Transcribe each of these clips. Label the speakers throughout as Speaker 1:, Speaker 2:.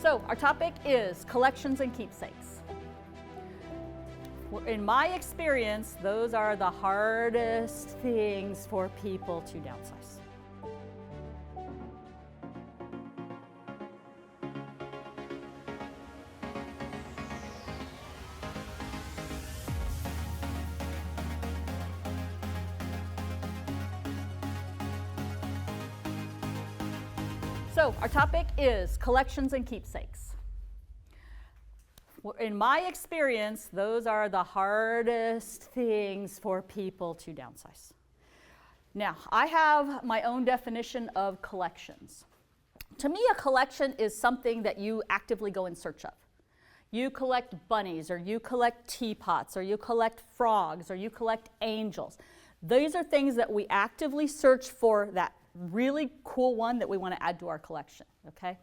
Speaker 1: So our topic is collections and keepsakes. In my experience, those are the hardest things for people to downsize. So our topic is collections and keepsakes. In my experience, those are the hardest things for people to downsize. Now, I have my own definition of collections. To me, a collection is something that you actively go in search of. You collect bunnies, or you collect teapots, or you collect frogs, or you collect angels. These are things that we actively search for, that really cool one that we want to add to our collection, okay?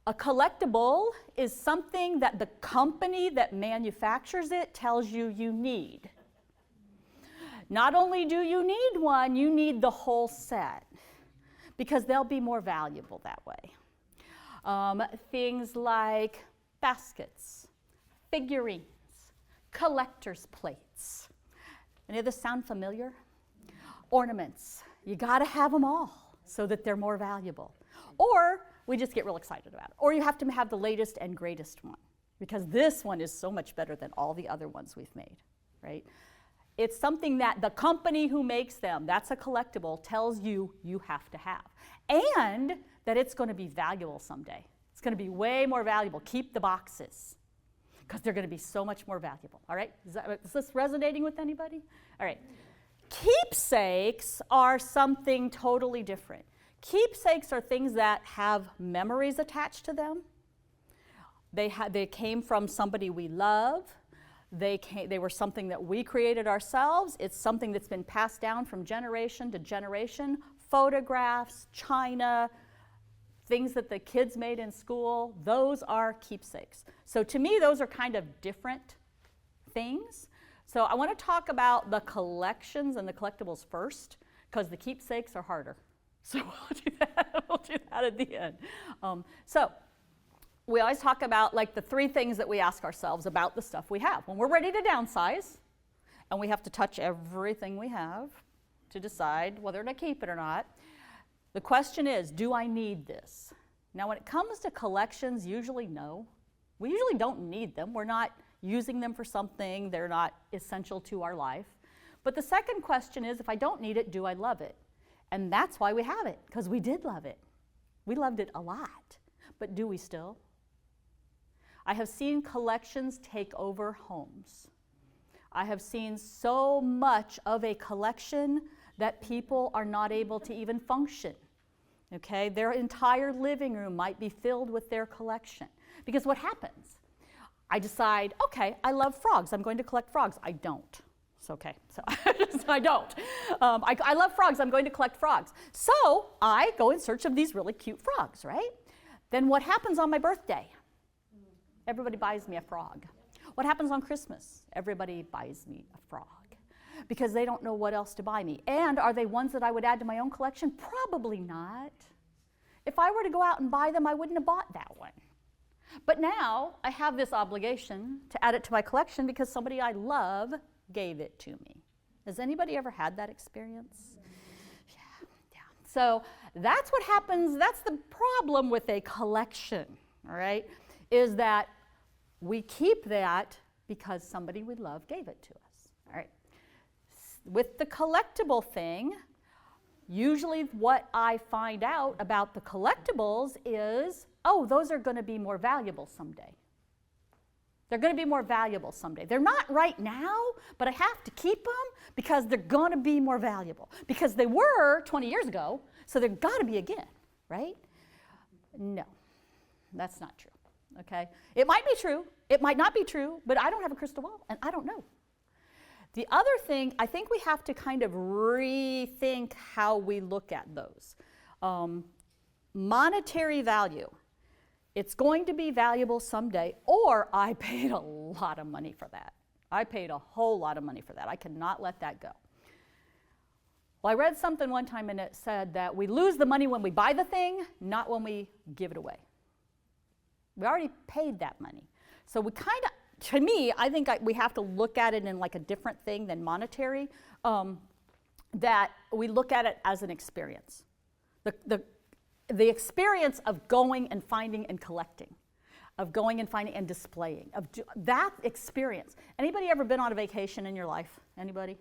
Speaker 1: A collectible is something that the company that manufactures it tells you you need. Not only do you need one, you need the whole set, because they'll be more valuable that way. Things like baskets, figurines, collector's plates. Any of this sound familiar? Ornaments. You got to have them all so that they're more valuable. Or we just get real excited about it. Or you have to have the latest and greatest one, because this one is so much better than all the other ones we've made, right? It's something that the company who makes them, that's a collectible, tells you you have to have. And that it's going to be valuable someday. It's going to be way more valuable. Keep the boxes, because they're going to be so much more valuable, all right? Is this resonating with anybody? All right. Keepsakes are something totally different. Keepsakes are things that have memories attached to them. They came from somebody we love. They were something that we created ourselves. It's something that's been passed down from generation to generation. Photographs, china, things that the kids made in school, those are keepsakes. So to me, those are kind of different things. So I want to talk about the collections and the collectibles first, because the keepsakes are harder. So we'll do that at the end. So we always talk about like the three things that we ask ourselves about the stuff we have. When we're ready to downsize, and we have to touch everything we have to decide whether to keep it or not, the question is, do I need this? Now when it comes to collections, usually no. We usually don't need them. We're not using them for something. They're not essential to our life. But the second question is, if I don't need it, do I love it? And that's why we have it, because we did love it. We loved it a lot. But do we still? I have seen collections take over homes. I have seen so much of a collection that people are not able to even function. Okay? Their entire living room might be filled with their collection. Because what happens? I decide, okay, I love frogs. I'm going to collect frogs. I don't. It's okay. So I don't. I love frogs. I'm going to collect frogs. So I go in search of these really cute frogs, right? Then what happens on my birthday? Everybody buys me a frog. What happens on Christmas? Everybody buys me a frog, because they don't know what else to buy me. And are they ones that I would add to my own collection? Probably not. If I were to go out and buy them, I wouldn't have bought that one. But now I have this obligation to add it to my collection because somebody I love gave it to me. Has anybody ever had that experience? Yeah. So that's what happens. That's the problem with a collection, all right, is that we keep that because somebody we love gave it to us, all right. With the collectible thing, usually what I find out about the collectibles is, oh, those are going to be more valuable someday. They're going to be more valuable someday. They're not right now, but I have to keep them because they're going to be more valuable. Because they were 20 years ago, so they've got to be again, right? No, that's not true, okay? It might be true, it might not be true, but I don't have a crystal ball, and I don't know. The other thing, I think we have to kind of rethink how we look at those. Monetary value. It's going to be valuable someday, or I paid a lot of money for that. I paid a whole lot of money for that. I cannot let that go. Well, I read something one time and it said that we lose the money when we buy the thing, not when we give it away. We already paid that money. So we kind of, to me, I think we have to look at it in like a different thing than monetary, that we look at it as an experience. The experience of going and finding and collecting, of going and finding and displaying, that experience. Anybody ever been on a vacation in your life? Anybody?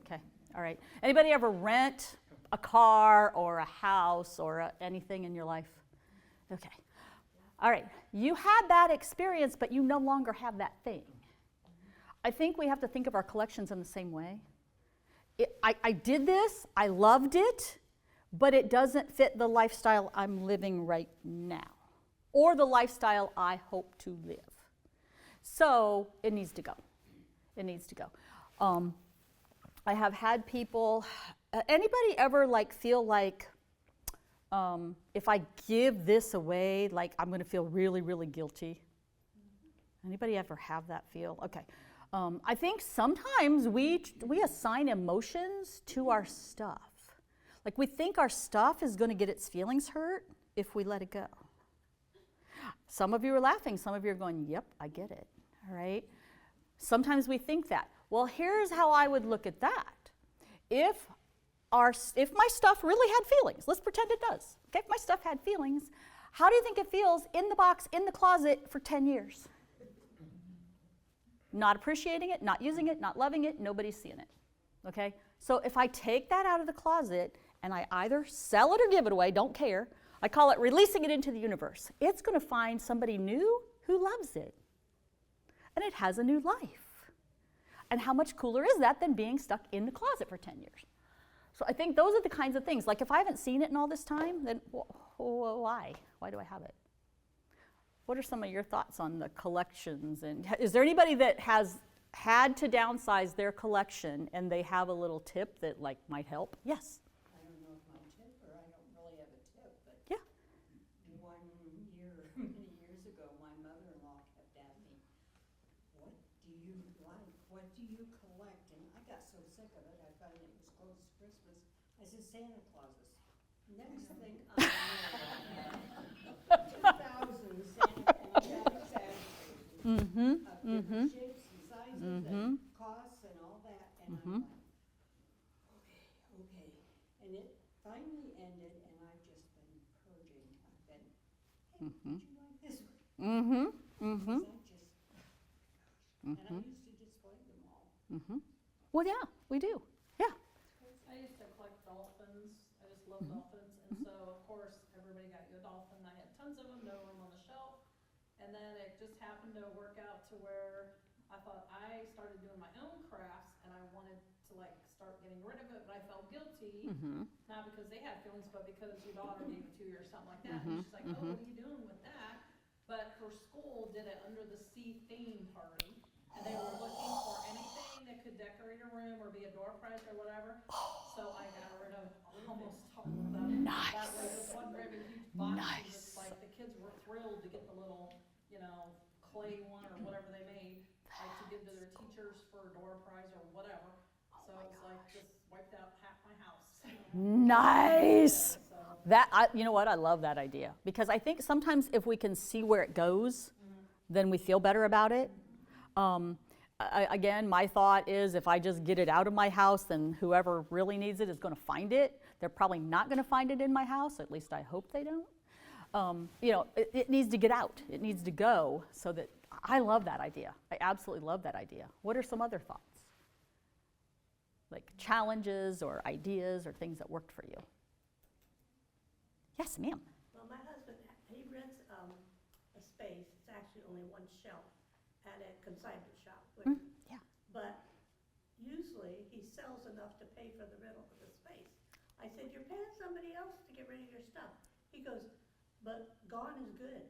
Speaker 1: Okay, all right. Anybody ever rent a car or a house or anything in your life? Okay. All right. You had that experience, but you no longer have that thing. I think we have to think of our collections in the same way. I did this, I loved it, but it doesn't fit the lifestyle I'm living right now, or the lifestyle I hope to live. So it needs to go. It needs to go. I have had people, anybody ever like feel like if I give this away, like I'm going to feel really, really guilty? Anybody ever have that feel? Okay. I think sometimes we assign emotions to our stuff. Like we think our stuff is going to get its feelings hurt if we let it go. Some of you are laughing. Some of you are going, yep, I get it. All right? Sometimes we think that. Well, here's how I would look at that. If my stuff really had feelings, let's pretend it does. Okay, if my stuff had feelings, how do you think it feels in the box, in the closet for 10 years? Not appreciating it, not using it, not loving it, nobody's seeing it. Okay? So if I take that out of the closet and I either sell it or give it away, don't care, I call it releasing it into the universe. It's going to find somebody new who loves it. And it has a new life. And how much cooler is that than being stuck in the closet for 10 years? So I think those are the kinds of things. Like if I haven't seen it in all this time, then why? Why do I have it? What are some of your thoughts on the collections? And is there anybody that has had to downsize their collection and they have a little tip that like might help? Yes.
Speaker 2: I don't know if my tip or I don't really have a tip, but
Speaker 1: yeah.
Speaker 2: One year, many years ago, my mother-in-law kept asking me, what do you like? What do you collect? And I got so sick of it, I finally, it was close to Christmas, I said, Santa Clauses. Next thing I know, 2,000 Santa Clauses of different shapes and sizes and costs and all that. And I'm like, okay. And it finally ended, and I've just been purging. I've been, hey, would you like this one? And I used to display them all.
Speaker 1: Well, yeah, we do. Yeah.
Speaker 3: I used to collect dolphins. I just love dolphins. And so, of course, everybody got you a dolphin. I had tons of them, no room on the shelf. And then it just happened to work out to where I thought I started doing my own crafts and I wanted to like start getting rid of it, but I felt guilty, not because they had feelings, but because your daughter gave it to you or something like that. And she's like, oh, what are you doing with that? But her school did it under the sea theme party. And they were looking for anything that could decorate a room or be a door prize or whatever. So I got rid of almost all of them.
Speaker 1: Nice.
Speaker 3: That way, this one great big huge box.
Speaker 1: Nice.
Speaker 3: It's like the kids were thrilled to get the little, clay one or whatever they made, like to give to their teachers for a door prize or whatever. So it's like just wiped out half my house.
Speaker 1: Nice.
Speaker 3: Yeah, so.
Speaker 1: That you know what? I love that idea because I think sometimes if we can see where it goes, then we feel better about it. Again, my thought is if I just get it out of my house, then whoever really needs it is going to find it. They're probably not going to find it in my house. At least I hope they don't. It needs to get out. It needs to go so that I love that idea. I absolutely love that idea. What are some other thoughts? Like challenges or ideas or things that worked for you? Yes, ma'am.
Speaker 4: Well, my husband, he rents a space. It's actually only one shelf at a consignment shop.
Speaker 1: Yeah.
Speaker 4: But usually he sells enough to pay for the rental of the space. I said, you're paying somebody else to get rid of your stuff. He goes, but gone is good,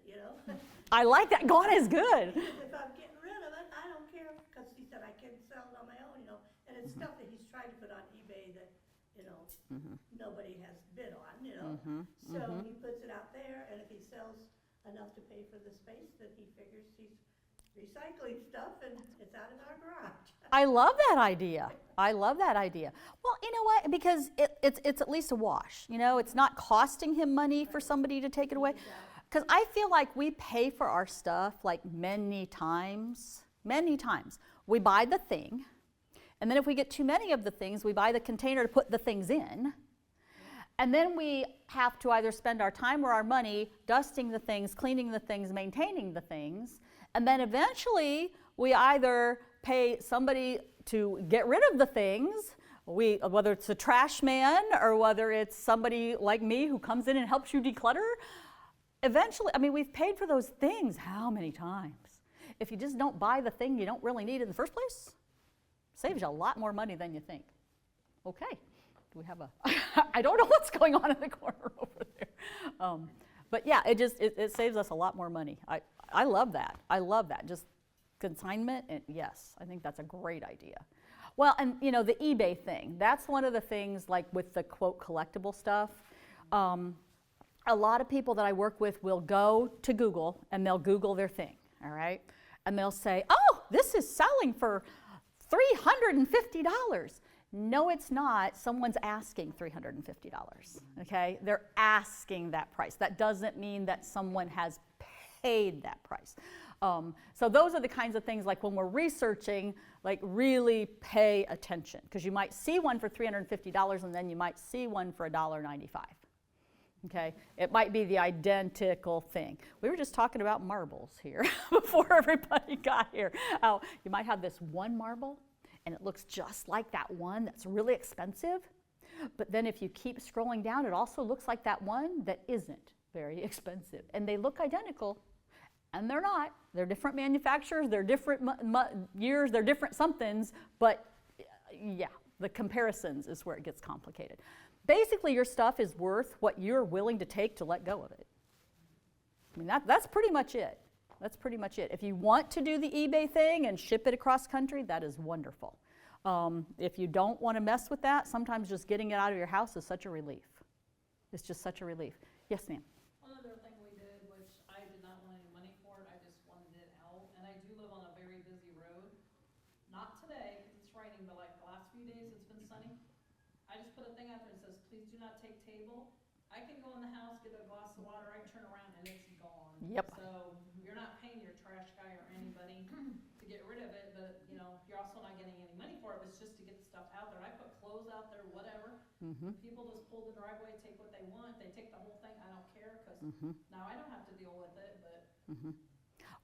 Speaker 1: I like that. Gone is good.
Speaker 4: If I'm getting rid of it, I don't care, because he said I can sell it on my own, and it's stuff that he's tried to put on eBay that, nobody has bid on, So he puts it out there, and if he sells enough to pay for the space, then he figures he's recycling stuff, and it's out in our garage.
Speaker 1: I love that idea. I love that idea. Well, you know what? Because it's at least a wash. It's not costing him money for somebody to take it away. Because I feel like we pay for our stuff like many times. We buy the thing, and then if we get too many of the things, we buy the container to put the things in, and then we have to either spend our time or our money dusting the things, cleaning the things, maintaining the things, and then eventually we either pay somebody to get rid of the things, whether it's a trash man or whether it's somebody like me who comes in and helps you declutter. Eventually, I mean, we've paid for those things how many times? If you just don't buy the thing you don't really need in the first place, saves you a lot more money than you think. Okay, do we have a, I don't know what's going on in the corner over there. But yeah, it saves us a lot more money. I love that. I love that. Just consignment, and yes, I think that's a great idea. Well, and you know, the eBay thing, that's one of the things, like with the quote collectible stuff. A lot of people that I work with will go to Google and they'll Google their thing, all right? And they'll say, oh, this is selling for $350. No, it's not. Someone's asking $350, okay? They're asking that price. That doesn't mean that someone has paid that price. So those are the kinds of things, like when we're researching, like really pay attention, because you might see one for $350 and then you might see one for $1.95. Okay, it might be the identical thing. We were just talking about marbles here before everybody got here. How you might have this one marble and it looks just like that one that's really expensive, but then if you keep scrolling down, it also looks like that one that isn't very expensive, and they look identical, and they're not. They're different manufacturers, they're different years, they're different somethings, but yeah, the comparisons is where it gets complicated. Basically, your stuff is worth what you're willing to take to let go of it. I mean, that's pretty much it. That's pretty much it. If you want to do the eBay thing and ship it across country, that is wonderful. If you don't want to mess with that, sometimes just getting it out of your house is such a relief. It's just such a relief. Yes, ma'am?
Speaker 3: One other thing we did, which I did not want any money for it, I just wanted it out, and I do live on a very busy road. Not today, because it's raining, but like the last few days it's been sunny. I just put a thing out there that says, please do not take table. I can go in the house, get a glass of water, I turn around and it's gone.
Speaker 1: Yep.
Speaker 3: So you're not paying your trash guy or anybody to get rid of it, but you know, you're also not getting any money for it. It's just to get the stuff out there. I put clothes out there, whatever. People just pull the driveway, take what they want. They take the whole thing, I don't care, because now I don't have to deal with it, but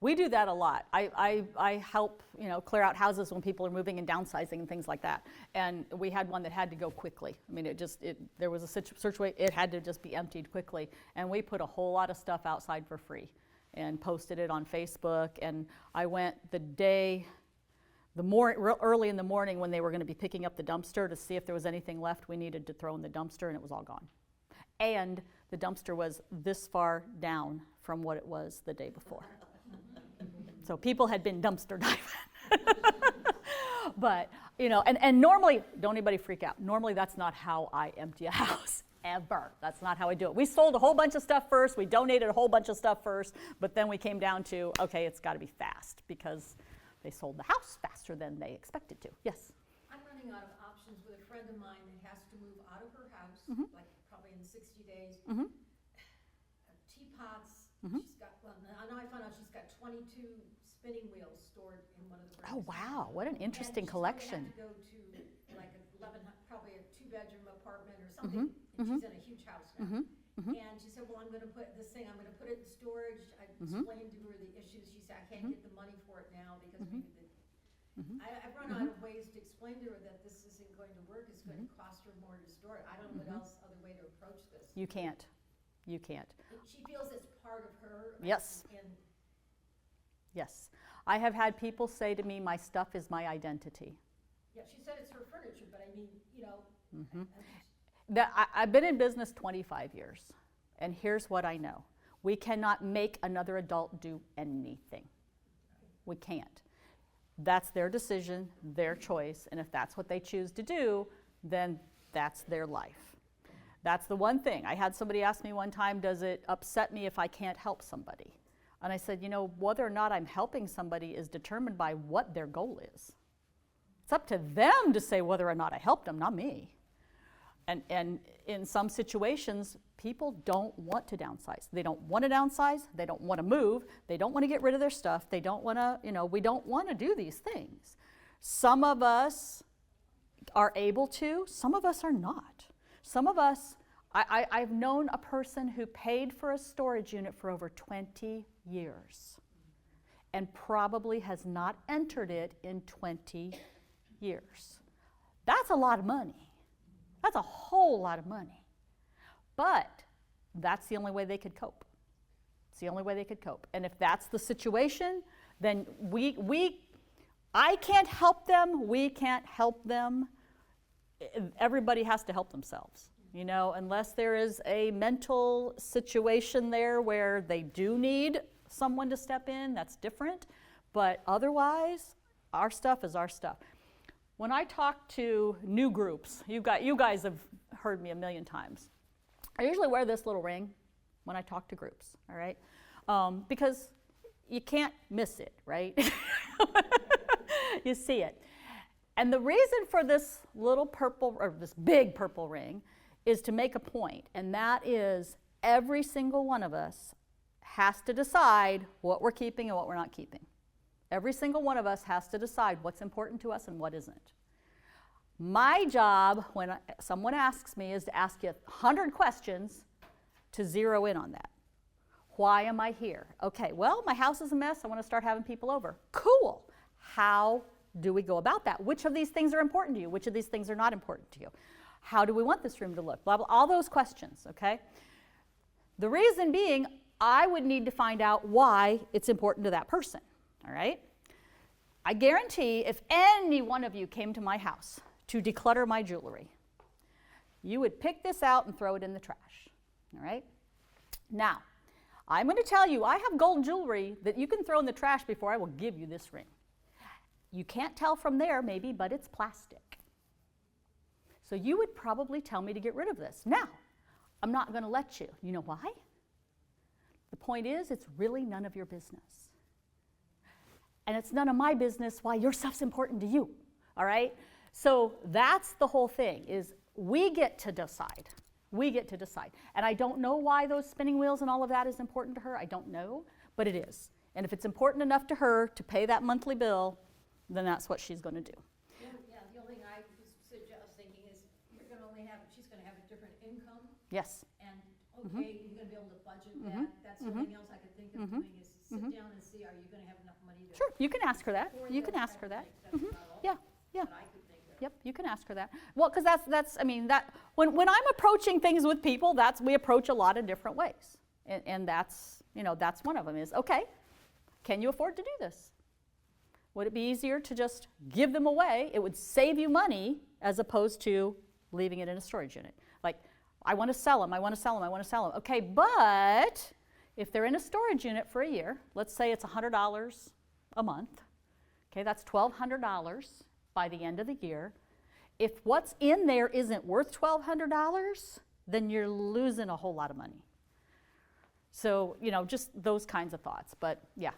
Speaker 1: We do that a lot. I help, you know, clear out houses when people are moving and downsizing and things like that. And we had one that had to go quickly. I mean, there was a situation, it had to just be emptied quickly. And we put a whole lot of stuff outside for free and posted it on Facebook. And I went early in the morning when they were going to be picking up the dumpster to see if there was anything left we needed to throw in the dumpster, and it was all gone. And the dumpster was this far down from what it was the day before. So people had been dumpster diving. But, you know, and normally, don't anybody freak out. Normally that's not how I empty a house, ever. That's not how I do it. We sold a whole bunch of stuff first, we donated a whole bunch of stuff first, but then we came down to, okay, it's gotta be fast, because they sold the house faster than they expected to. Yes?
Speaker 5: I'm running out of options with a friend of mine that has to move out of her house, like probably in 60 days. Teapots, she's got, well, now I found out she's got 22 spinning wheels stored in one of the rooms.
Speaker 1: Oh, wow, what an interesting
Speaker 5: and
Speaker 1: collection.
Speaker 5: She's going to go to like probably a 2-bedroom apartment or something, and she's in a huge house now. And she said, well, I'm going to put this thing, I'm going to put it in storage. I explained to her the issues. She said, I can't get the money for it now because I've run out of ways to explain to her that this isn't going to work. It's going to cost her more to store it. I don't know what other way to approach this.
Speaker 1: You can't. You can't.
Speaker 5: She feels it's part of her.
Speaker 1: Yes. Yes. I have had people say to me, my stuff is my identity.
Speaker 5: Yeah, she said it's her furniture, but I mean, you know.
Speaker 1: I've been in business 25 years, and here's what I know. We cannot make another adult do anything. We can't. That's their decision, their choice, and if that's what they choose to do, then that's their life. That's the one thing. I had somebody ask me one time, does it upset me if I can't help somebody? And I said, you know, whether or not I'm helping somebody is determined by what their goal is. It's up to them to say whether or not I helped them, not me. And in some situations, people don't want to downsize. They don't want to downsize. They don't want to move. They don't want to get rid of their stuff. They don't want to, we don't want to do these things. Some of us are able to. Some of us are not. Some of us, I've known a person who paid for a storage unit for over 20 years and probably has not entered it in 20 years. That's a lot of money. That's a whole lot of money. But that's the only way they could cope. It's the only way they could cope. And if that's the situation, then I can't help them, we can't help them. Everybody has to help themselves, unless there is a mental situation there where they do need someone to step in, that's different. But otherwise, our stuff is our stuff. When I talk to new groups, you guys have heard me a million times. I usually wear this little ring when I talk to groups, all right? Because you can't miss it, right? You see it. And the reason for this little purple, or this big purple ring, is to make a point, and that is every single one of us has to decide what we're keeping and what we're not keeping. Every single one of us has to decide what's important to us and what isn't. My job, when someone asks me, is to ask you 100 questions to zero in on that. Why am I here? Okay, well, my house is a mess. I want to start having people over. Cool. How do we go about that? Which of these things are important to you? Which of these things are not important to you? How do we want this room to look? Blah, blah, all those questions, okay? The reason being, I would need to find out why it's important to that person, all right? I guarantee if any one of you came to my house to declutter my jewelry, you would pick this out and throw it in the trash, all right? Now, I'm going to tell you, I have gold jewelry that you can throw in the trash before I will give you this ring. You can't tell from there, maybe, but it's plastic. So you would probably tell me to get rid of this. Now, I'm not going to let you. You know why? The point is, it's really none of your business. And it's none of my business why your stuff's important to you, all right? So that's the whole thing, is we get to decide. We get to decide. And I don't know why those spinning wheels and all of that is important to her. I don't know, but it is. And if it's important enough to her to pay that monthly bill, then that's what she's going to do.
Speaker 5: Yeah, the only thing I was thinking is she's going to have a different income.
Speaker 1: Yes.
Speaker 5: And, okay, you're going to be able to budget that. That's something else I could think of doing is sit down and see, are you going to have enough money to.
Speaker 1: Sure, you can ask her that.
Speaker 5: afford
Speaker 1: You can
Speaker 5: those
Speaker 1: ask her
Speaker 5: type of
Speaker 1: that.
Speaker 5: things. That's about all
Speaker 1: Yeah, yeah.
Speaker 5: that I could think of.
Speaker 1: Yep, you can ask her that. Well, because when I'm approaching things with people, we approach a lot of different ways. And that's one of them is, okay, can you afford to do this? Would it be easier to just give them away? It would save you money as opposed to leaving it in a storage unit. Like, I want to sell them, I want to sell them, I want to sell them. Okay, but if they're in a storage unit for a year, let's say it's $100 a month, okay, that's $1,200 by the end of the year. If what's in there isn't worth $1,200, then you're losing a whole lot of money. So, just those kinds of thoughts. But yeah,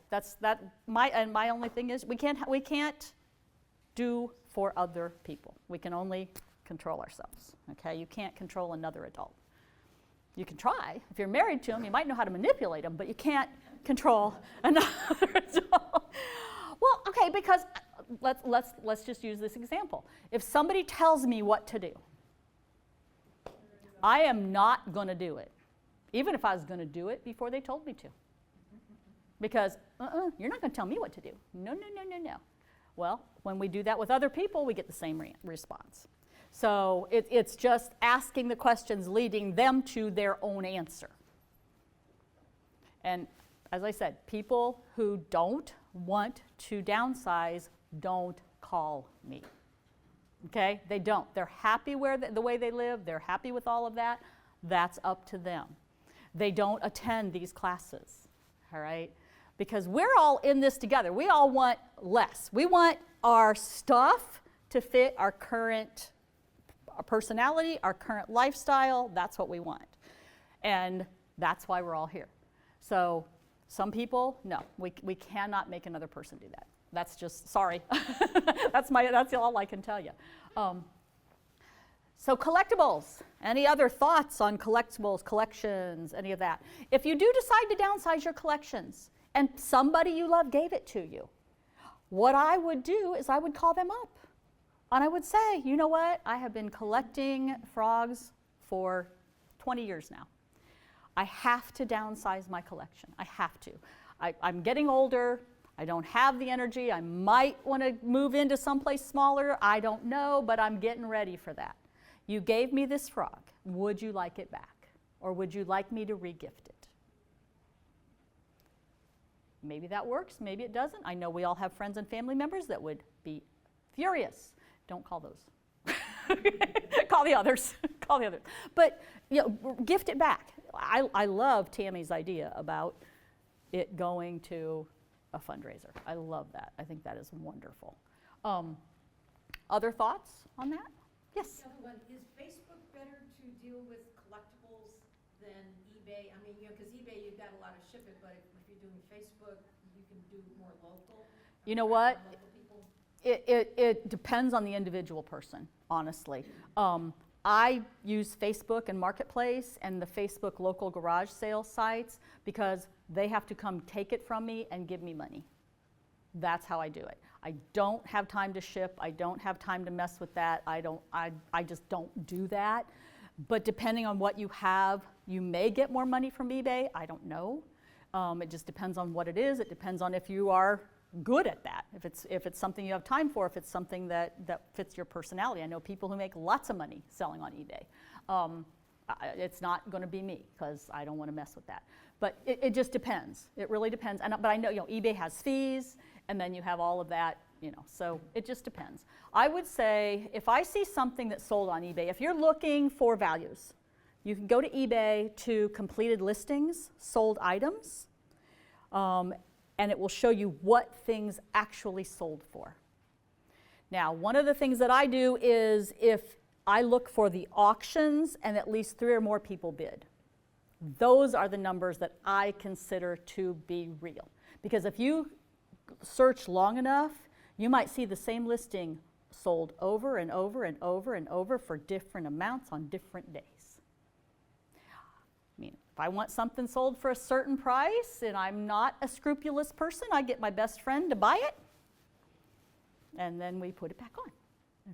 Speaker 1: my only thing is we can't do for other people. We can only control ourselves, okay? You can't control another adult. You can try. If you're married to them, you might know how to manipulate them, but you can't control another adult. Well, okay, because let's just use this example. If somebody tells me what to do, I am not going to do it. Even if I was going to do it before they told me to. Because, you're not going to tell me what to do. No. Well, when we do that with other people, we get the same response. So it's just asking the questions, leading them to their own answer. And as I said, people who don't want to downsize don't call me. Okay? They don't. They're happy the way they live. They're happy with all of that. That's up to them. They don't attend these classes, all right? Because we're all in this together. We all want less. We want our stuff to fit our current personality, our current lifestyle. That's what we want. And that's why we're all here. So some people, no, we cannot make another person do that. That's just, sorry. That's all I can tell you. So collectibles, any other thoughts on collectibles, collections, any of that? If you do decide to downsize your collections and somebody you love gave it to you, what I would do is I would call them up and I would say, you know what, I have been collecting frogs for 20 years now. I have to downsize my collection. I have to. I'm getting older. I don't have the energy. I might want to move into someplace smaller. I don't know, but I'm getting ready for that. You gave me this frog. Would you like it back? Or would you like me to regift it? Maybe that works, maybe it doesn't. I know we all have friends and family members that would be furious. Don't call those. Call the others. Call the others. But gift it back. I love Tammy's idea about it going to a fundraiser. I love that. I think that is wonderful. Other thoughts on that? Yes.
Speaker 5: The other one, is Facebook better to deal with collectibles than eBay? I mean, because eBay, you've got a lot of shipping, but if you're doing Facebook, you can do more local.
Speaker 1: You know what?
Speaker 5: Local people.
Speaker 1: It depends on the individual person, honestly. I use Facebook and Marketplace and the Facebook local garage sale sites because they have to come take it from me and give me money. That's how I do it. I don't have time to ship. I don't have time to mess with that. I just don't do that. But depending on what you have, you may get more money from eBay. I don't know. It just depends on what it is. It depends on if you are good at that. If it's something you have time for, if it's something that fits your personality. I know people who make lots of money selling on eBay. It's not going to be me because I don't want to mess with that. But it just depends. It really depends. But I know eBay has fees, and then you have all of that. So it just depends. I would say if I see something that's sold on eBay, if you're looking for values, you can go to eBay to completed listings, sold items, and it will show you what things actually sold for. Now, one of the things that I do is if I look for the auctions and at least 3 or more people bid. Those are the numbers that I consider to be real. Because if you search long enough, you might see the same listing sold over and over and over and over for different amounts on different days. I mean, if I want something sold for a certain price and I'm not a scrupulous person, I get my best friend to buy it, and then we put it back on.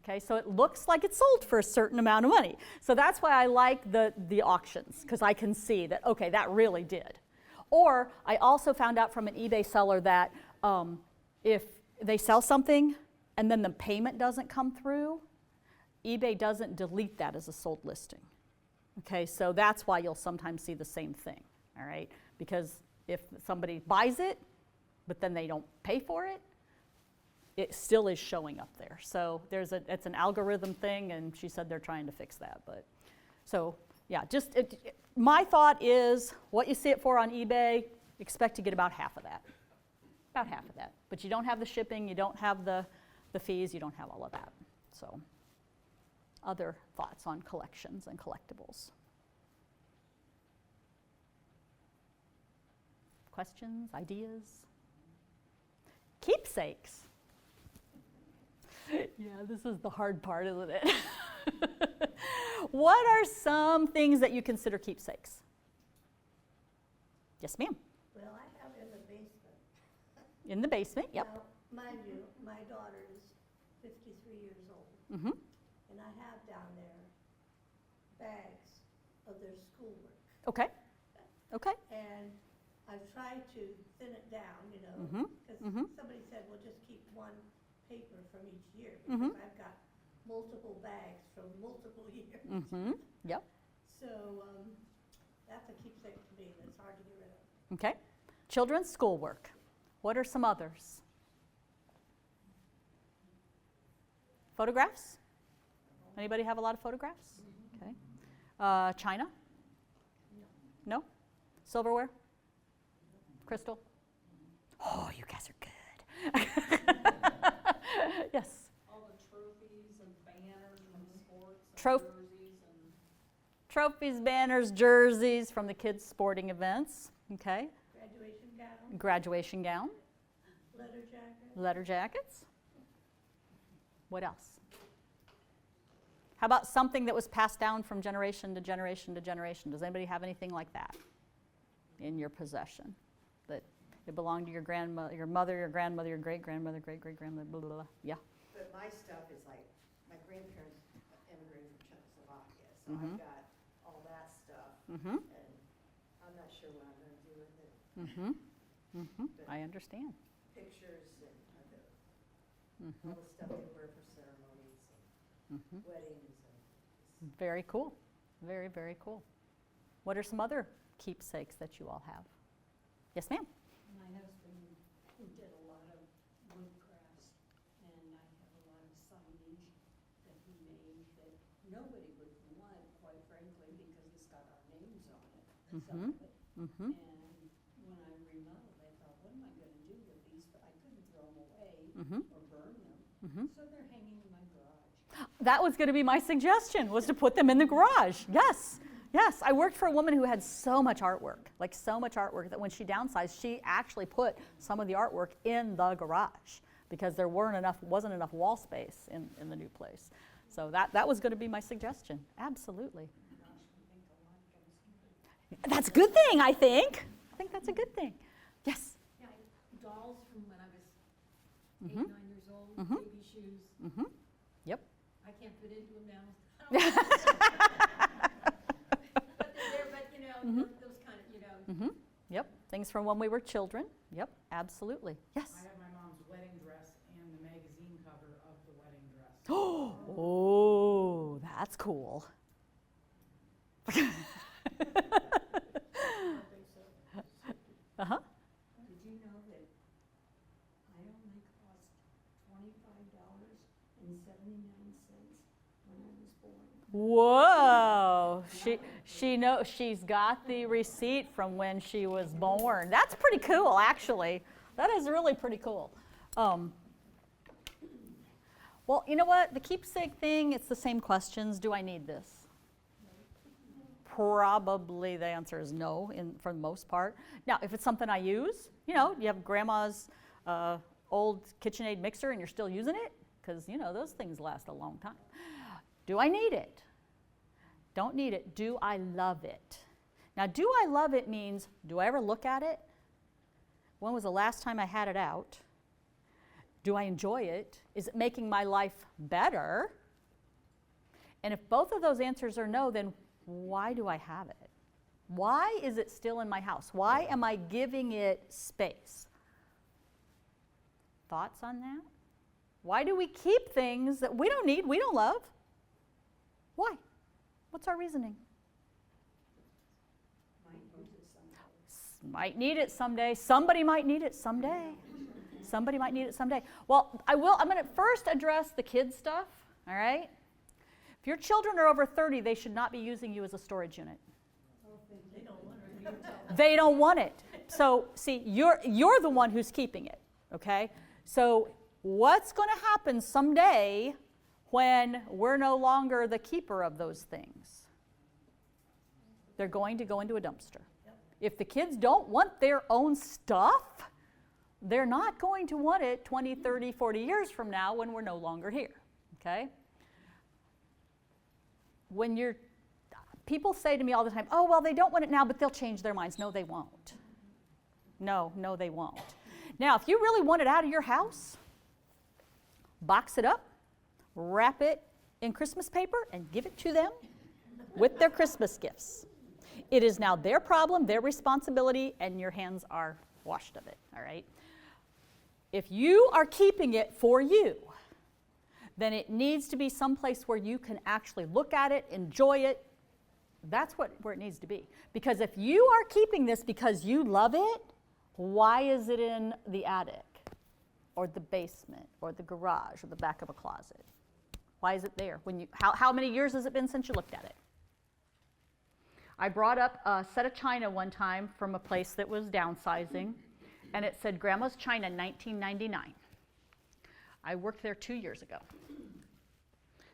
Speaker 1: Okay, so it looks like it's sold for a certain amount of money. So that's why I like the auctions, because I can see that, okay, that really did. Or I also found out from an eBay seller that if they sell something and then the payment doesn't come through, eBay doesn't delete that as a sold listing. Okay, so that's why you'll sometimes see the same thing, all right? Because if somebody buys it, but then they don't pay for it, it still is showing up there. So it's an algorithm thing, and she said they're trying to fix that. But so yeah, my thought is what you see it for on eBay, expect to get about half of that. About half of that. But you don't have the shipping, you don't have the fees, you don't have all of that. So other thoughts on collections and collectibles? Questions, ideas? Keepsakes. Yeah, this is the hard part, isn't it? What are some things that you consider keepsakes? Yes, ma'am.
Speaker 4: Well, I have in the basement.
Speaker 1: In the basement, yep.
Speaker 4: Now, mind you, my daughter is 53 years old.
Speaker 1: Mm-hmm.
Speaker 4: And I have down there bags of their schoolwork.
Speaker 1: Okay. Okay.
Speaker 4: And I've tried to thin it down,
Speaker 1: Mhm,
Speaker 4: because
Speaker 1: mhm.
Speaker 4: somebody said, well, just keep one paper from each year,
Speaker 1: Mhm.
Speaker 4: because I've got multiple bags from multiple years.
Speaker 1: Mm-hmm. Yep.
Speaker 4: So that's a keepsake to me that's hard to get rid of.
Speaker 1: Okay. Children's schoolwork. What are some others? Photographs? Anybody have a lot of photographs? Okay. China? No? Silverware? Crystal? Oh, you guys are good. Yes.
Speaker 3: All the trophies and banners from the sports and
Speaker 1: Troph-
Speaker 3: jerseys and
Speaker 1: Trophies, banners, jerseys from the kids' sporting events. Okay.
Speaker 4: Graduation gown,
Speaker 1: Graduation gown.
Speaker 4: leather jacket.
Speaker 1: Letter jackets. What else? How about something that was passed down from generation to generation to generation? Does anybody have anything like that in your possession? That it belonged to your grandmother, your mother, your grandmother, your great-grandmother, great-great-grandmother, blah, blah, blah. Yeah?
Speaker 2: But my stuff is like, my grandparents immigrated from Czechoslovakia, so
Speaker 1: Mhm.
Speaker 2: I've got all that stuff,
Speaker 1: Mm-hmm.
Speaker 2: and I'm not sure what I'm gonna do with it.
Speaker 1: Mm-hmm. Mm-hmm. I understand.
Speaker 2: Pictures and
Speaker 1: Mm-hmm.
Speaker 2: all the stuff they wear for ceremonies and
Speaker 1: Mm-hmm.
Speaker 2: weddings and.
Speaker 1: Very cool. Very, very cool. What are some other keepsakes that you all have? Yes, ma'am?
Speaker 6: My husband, who did a lot of wood crafts, and I have a lot of signage that he made that nobody would want, quite frankly, because it's got our names on it, some of it.
Speaker 1: Mm-hmm.
Speaker 6: And when I remodeled, I thought, what am I gonna do with these? But I couldn't throw them away
Speaker 1: Mm-hmm.
Speaker 6: or burn them,
Speaker 1: Mm-hmm.
Speaker 6: so they're hanging in my garage.
Speaker 1: That was going to be my suggestion, was to put them in the garage. Yes, yes. I worked for a woman who had so much artwork, like so much artwork, that when she downsized, she actually put some of the artwork in the garage because there wasn't enough wall space in the new place. So that was going to be my suggestion. Absolutely. That's a good thing, I think. I think that's a good thing. Yes.
Speaker 5: Yeah, dolls from when I was 8,
Speaker 1: Mhm.
Speaker 5: 9 years old,
Speaker 1: Mhm.
Speaker 5: baby shoes.
Speaker 1: Mm-hmm. Yep.
Speaker 5: I can't fit into them now. But they're there, but you know,
Speaker 1: Mhm.
Speaker 5: those kind of, you know.
Speaker 1: Mm-hmm. Yep. Things from when we were children. Yep. Absolutely. Yes.
Speaker 7: I have my mom's wedding dress and the magazine cover of the wedding dress.
Speaker 1: Oh, that's cool. Uh-huh.
Speaker 6: Did you know that I only cost $25.79 when I was born?
Speaker 1: Whoa. She's got the receipt from when she was born. That's pretty cool, actually. That is really pretty cool. Well, you know what? The keepsake thing, it's the same questions. Do I need this? Probably the answer is no, for the most part. Now, if it's something I use, you have grandma's old KitchenAid mixer and you're still using it, because, those things last a long time. Do I need it? Don't need it. Do I love it? Now, do I love it means, do I ever look at it? When was the last time I had it out? Do I enjoy it? Is it making my life better? And if both of those answers are no, then why do I have it? Why is it still in my house? Why am I giving it space? Thoughts on that? Why do we keep things that we don't need, we don't love? Why? What's our reasoning? Might need it someday. Somebody might need it someday. Somebody might need it someday. Well, I'm going to first address the kids stuff, all right? If your children are over 30, they should not be using you as a storage unit. They don't want it. So, see, you're the one who's keeping it, okay? So, what's going to happen someday when we're no longer the keeper of those things? They're going to go into a dumpster. If the kids don't want their own stuff, they're not going to want it 20, 30, 40 years from now when we're no longer here, okay? People say to me all the time, oh, well, they don't want it now, but they'll change their minds. No, they won't. No, they won't. Now, if you really want it out of your house, box it up, wrap it in Christmas paper, and give it to them with their Christmas gifts. It is now their problem, their responsibility, and your hands are washed of it, all right? If you are keeping it for you, then it needs to be someplace where you can actually look at it, enjoy it. That's where it needs to be. Because if you are keeping this because you love it, why is it in the attic or the basement or the garage or the back of a closet? Why is it there? How many years has it been since you looked at it? I brought up a set of china one time from a place that was downsizing, and it said Grandma's China 1999. I worked there 2 years ago.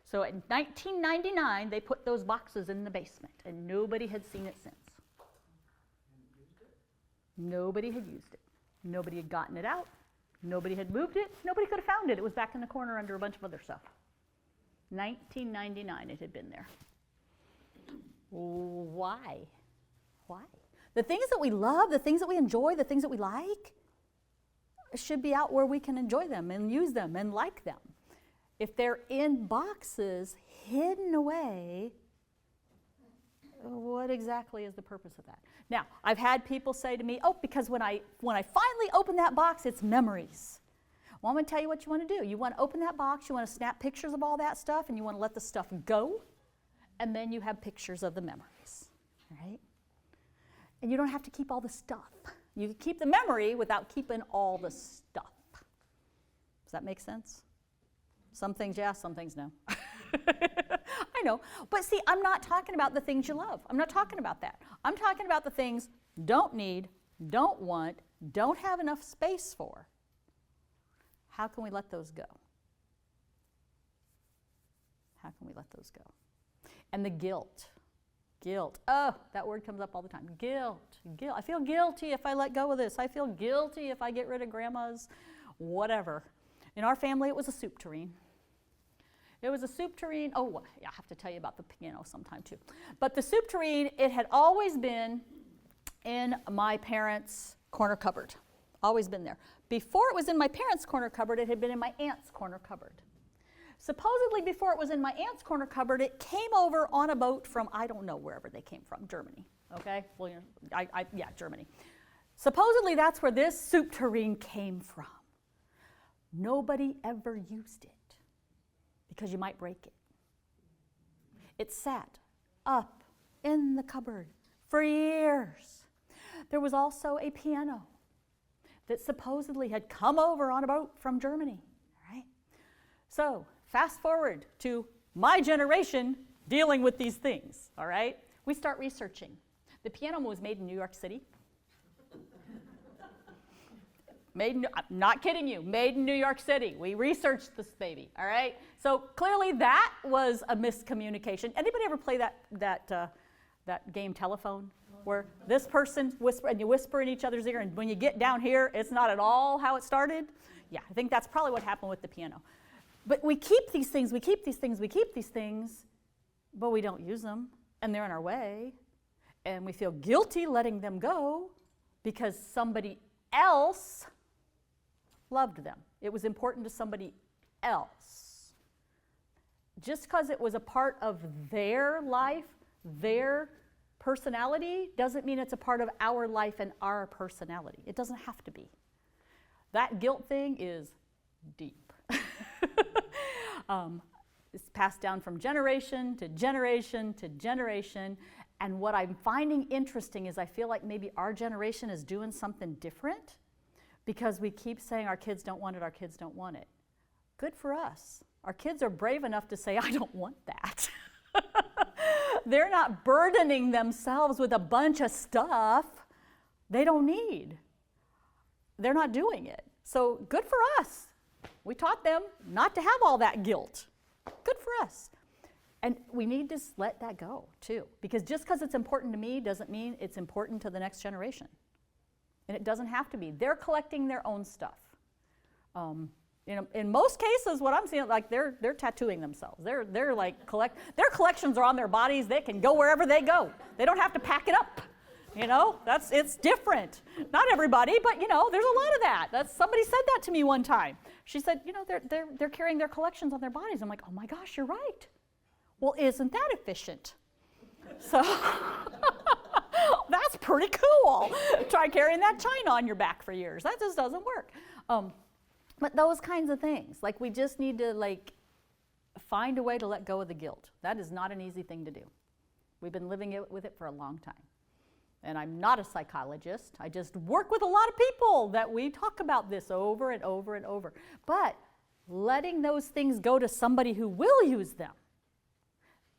Speaker 1: So in 1999, they put those boxes in the basement, and nobody had seen it since. Nobody had used it. Nobody had gotten it out. Nobody had moved it. Nobody could have found it. It was back in the corner under a bunch of other stuff. 1999 it had been there. Why? Why? The things that we love, the things that we enjoy, the things that we like, should be out where we can enjoy them and use them and like them. If they're in boxes, hidden away, what exactly is the purpose of that? Now, I've had people say to me, oh, because when I finally open that box, it's memories. Well, I'm going to tell you what you want to do. You want to open that box, you want to snap pictures of all that stuff, and you want to let the stuff go, and then you have pictures of the memories, right? And you don't have to keep all the stuff. You can keep the memory without keeping all the stuff. Does that make sense? Some things yes, some things no. I know, but see, I'm not talking about the things you love. I'm not talking about that. I'm talking about the things don't need, don't want, don't have enough space for. How can we let those go? How can we let those go? And the guilt. Guilt. Oh, that word comes up all the time. Guilt. Guilt. I feel guilty if I let go of this. I feel guilty if I get rid of grandma's whatever. In our family, it was a soup tureen. It was a soup tureen. Oh, yeah, I have to tell you about the piano sometime too. But the soup tureen, it had always been in my parents' corner cupboard. Always been there. Before it was in my parents' corner cupboard, it had been in my aunt's corner cupboard. Supposedly, before it was in my aunt's corner cupboard, it came over on a boat from, I don't know wherever they came from, Germany. Okay? Well, you know, yeah, Germany. Supposedly, that's where this soup tureen came from. Nobody ever used it because you might break it. It sat up in the cupboard for years. There was also a piano that supposedly had come over on a boat from Germany, right? So, fast forward to my generation dealing with these things, all right? We start researching. The piano was made in New York City. I'm not kidding you, made in New York City. We researched this baby, all right? So clearly that was a miscommunication. Anybody ever play that game Telephone? Where this person whisper, and you whisper in each other's ear, and when you get down here, it's not at all how it started? Yeah, I think that's probably what happened with the piano. But we keep these things, we keep these things, we keep these things, but we don't use them, and they're in our way, and we feel guilty letting them go because somebody else loved them. It was important to somebody else. Just because it was a part of their life, their personality, doesn't mean it's a part of our life and our personality. It doesn't have to be. That guilt thing is deep. It's passed down from generation to generation to generation. And what I'm finding interesting is I feel like maybe our generation is doing something different because we keep saying our kids don't want it, our kids don't want it. Good for us. Our kids are brave enough to say, I don't want that. They're not burdening themselves with a bunch of stuff they don't need. They're not doing it. So good for us. We taught them not to have all that guilt. Good for us. And we need to let that go too. Because just because it's important to me doesn't mean it's important to the next generation. And it doesn't have to be. They're collecting their own stuff. In most cases, what I'm seeing, like they're tattooing themselves. They're like their collections are on their bodies. They can go wherever they go. They don't have to pack it up. You know, it's different. Not everybody, but you know, there's a lot of that. Somebody said that to me one time. She said, you know, they're carrying their collections on their bodies. I'm like, oh my gosh, you're right. Well, isn't that efficient? So that's pretty cool. Try carrying that china on your back for years. That just doesn't work. But those kinds of things, like we just need to find a way to let go of the guilt. That is not an easy thing to do. We've been living with it for a long time. And I'm not a psychologist. I just work with a lot of people that we talk about this over and over and over. But letting those things go to somebody who will use them,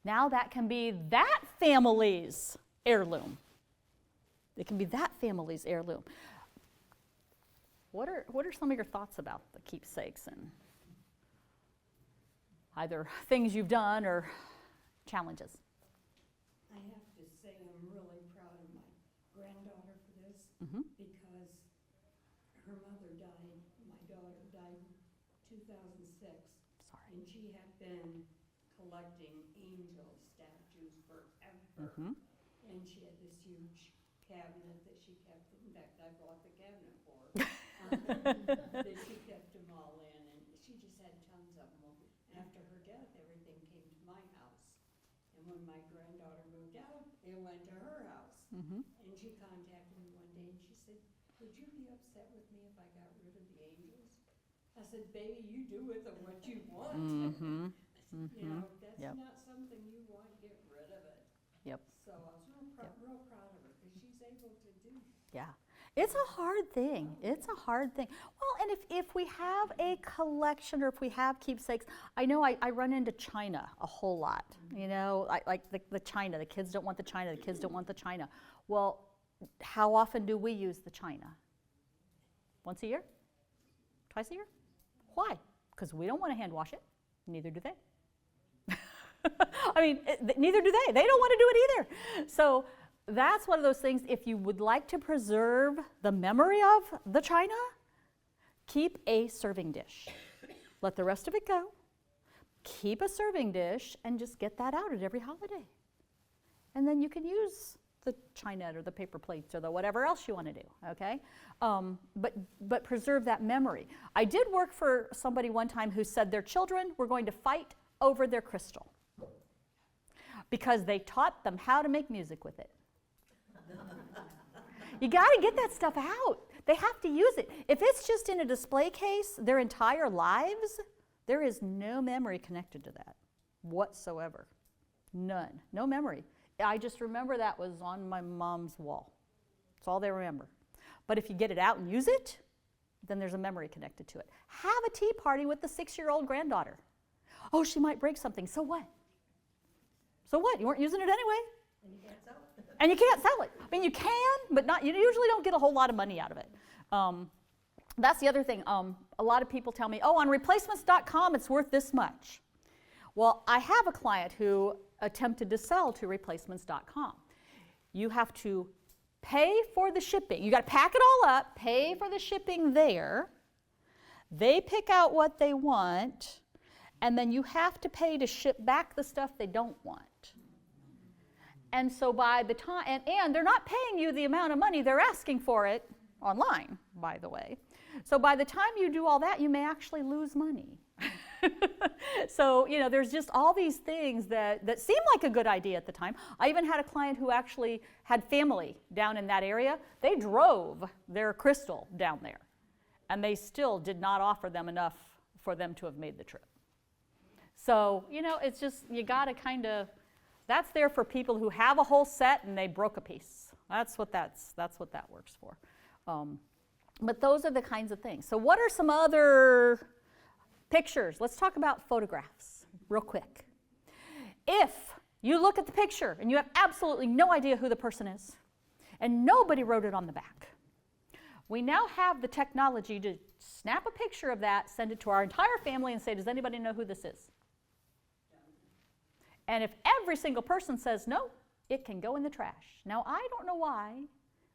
Speaker 1: now that can be that family's heirloom. It can be that family's heirloom. What are some of your thoughts about the keepsakes and either things you've done or challenges?
Speaker 6: I have to say I'm really proud of my granddaughter for this because her mother died, my daughter died in 2006.
Speaker 1: Sorry.
Speaker 6: And she had been collecting angel statues forever. And she had this huge cabinet that she kept, in fact, I bought the cabinet for her. That she kept them all in, and she just had tons of them. After her death, everything came to my house. And when my granddaughter moved out, it went to her house. And she contacted me one day and she said, would you be upset with me if I got rid of the angels? I said, baby, you do with them what you want. You know, if that's not something you want, get rid of it.
Speaker 1: Yep.
Speaker 6: So I was real proud of her because she's able to do that.
Speaker 1: Yeah. It's a hard thing. It's a hard thing. Well, and if we have a collection or if we have keepsakes, I know I run into china a whole lot. You know, like the china. The kids don't want the china. The kids don't want the china. Well, how often do we use the china? Once a year? Twice a year? Why? Because we don't want to hand wash it. Neither do they. I mean, neither do they. They don't want to do it either. So that's one of those things. If you would like to preserve the memory of the china, keep a serving dish. Let the rest of it go. Keep a serving dish and just get that out at every holiday. And then you can use the china or the paper plates or the whatever else you want to do, okay? But preserve that memory. I did work for somebody one time who said their children were going to fight over their crystal because they taught them how to make music with it. You got to get that stuff out. They have to use it. If it's just in a display case their entire lives, there is no memory connected to that whatsoever. None. No memory. I just remember that was on my mom's wall. That's all they remember. But if you get it out and use it, then there's a memory connected to it. Have a tea party with the 6-year-old granddaughter. Oh, she might break something. So what? So what? You weren't using it anyway.
Speaker 4: And you can't sell it.
Speaker 1: And you can't sell it. I mean, you can, but not. You usually don't get a whole lot of money out of it. That's the other thing. A lot of people tell me, oh, on replacements.com it's worth this much. Well, I have a client who attempted to sell to replacements.com. You have to pay for the shipping. You got to pack it all up, pay for the shipping there. They pick out what they want, and then you have to pay to ship back the stuff they don't want. And so by the time, and they're not paying you the amount of money, they're asking for it online, by the way. So by the time you do all that, you may actually lose money. So, you know, there's just all these things that seem like a good idea at the time. I even had a client who actually had family down in that area. They drove their crystal down there, and they still did not offer them enough for them to have made the trip. So, you know, it's just, you got to kind of, that's there for people who have a whole set and they broke a piece. That's what that works for. But those are the kinds of things. So what are some other pictures? Let's talk about photographs real quick. If you look at the picture and you have absolutely no idea who the person is and nobody wrote it on the back, we now have the technology to snap a picture of that, send it to our entire family and say, does anybody know who this is? And if every single person says no, it can go in the trash. Now, I don't know why